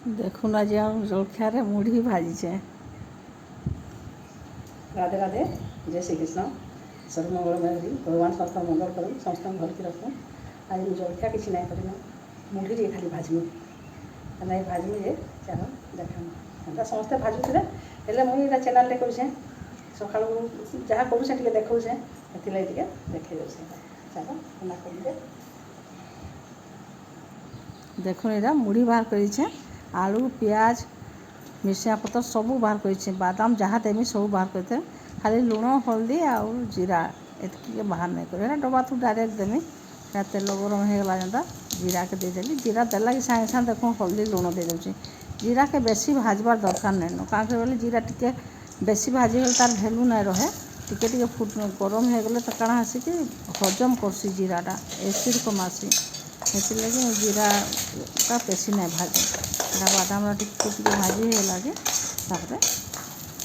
देखुन आज जलखियार मुढ़ी भाजीचे। राधे राधे, जय श्री कृष्ण। सर्वमंगल मेहरी भगवान समस्त मंगल करूँ, समस्त भल की रखूँ। आज मुझे जलखिया किसी ना कर मुढ़ी टे खाली भाजमी ना भाजमी जे चाल देखा समस्ते भाजुथे हेल्ले मुझे चैनल करुचे सका जहाँ करुचे देखौचे से देखे चलो कर देखो यहाँ मुढ़ी बाहर कर आलू प्याज मिर्चा पतर सब बाहर कर बादाम जहाँ देमी सब बाहर करते खाली लुण हल्दी आउ जीरा एतक बाहर नहीं कर डबा तू डायरेक्ट देमी तेल गरम होगा जेनता जीरा के देदेली जीरा देला कि सागे सागे देख हल्दी लुण दे दूँ जीरा के बेसी भाजबार दरकार नहीं न क्या बोले जीरा टी बेसी भाजीगले तार भैल्यू नहीं रहे टी फुट गरम हो गले तो काଣା हेसी कि हजम करसी जीराटा एसिड कमासी से लगे जीरा का बेसी नहीं भाजे बादाम टी भाजी हो लगे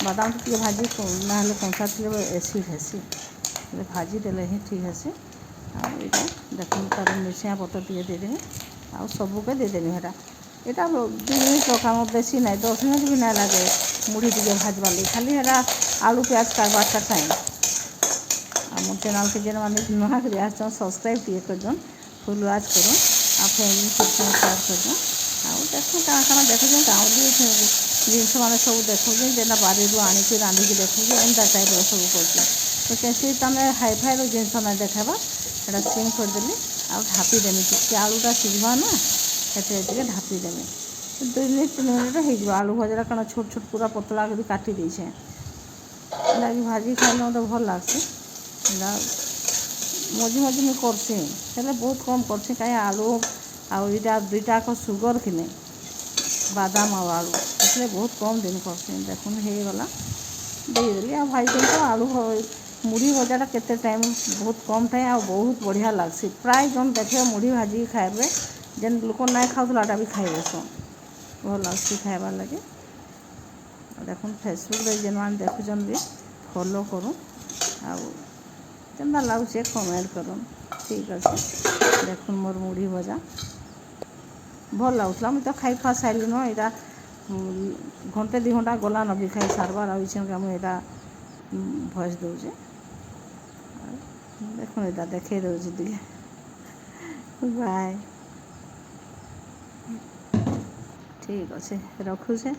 बादाम टी भाजी ना कंचा थी एसिड हेसी भाजी देले ही ठीक हेसी देख तार मिर्चा पतर टे देदेवी आ सबके देदेवी है यहाँ 2 मिनट काम बेसी ना 10 मिनट भी ना लगे मुढ़ी टे भाजबार लगे खाली है आलू प्याज काटबारटा टाइम आम चैनल के जेन मैंने नुआ कर सब्सक्राइब टे कर फुल वाच कर फैमिली शेयर कर देखो क्या क्या देखो गाँवली जिनस मैंने सब देखो जेना बारी आणिकी रांधिकी देखो एंता टाइप सब कर तो कैसे तुम हाई फाई जिनस ना देखाबा एटा सिम करदेली आ ढापीदेमी टी आलूटा सीझा ना से ढापीदेमी 2 मिनट 3 मिनट हो आलू भजा कारण छोट छोट पूरा पतला कर काटी देछे लगी भाजी खाइले मत भल लगसी मझी मझी मुझे करसी हेल्ले बहुत कम करसी कहीं आलू आईटा 2टाक सुगर कि नहीं बादाम आलू इसलिए बहुत कम दिन करसी देखुन होगला देदेली आ भाई तो आलू मुढ़ी भजाटा केते टाइम बहुत कम टाइम आ बहुत बढ़िया लगसी प्राय जन देखे मुढ़ी भाजी खाए जेन लोक ना खाऊला भी खाइबे सन भल लगसी खाइबार लगे देखुन फेसबुक जेन मैंने देखुन भी फॉलो करूँ आना लगुचे कमेंट करूँ ठीक अच्छे देखुन मोर मुढ़ी भजा भल लगुला मुझे तो खाई खुआ सारे न यहाँ घंटे 2 घंटा गला न भी खाई सारबार आईछे मुझे भॉइस दूचे देखो यहाँ देखे दूसरी बाय ठीक अच्छे रखुचे।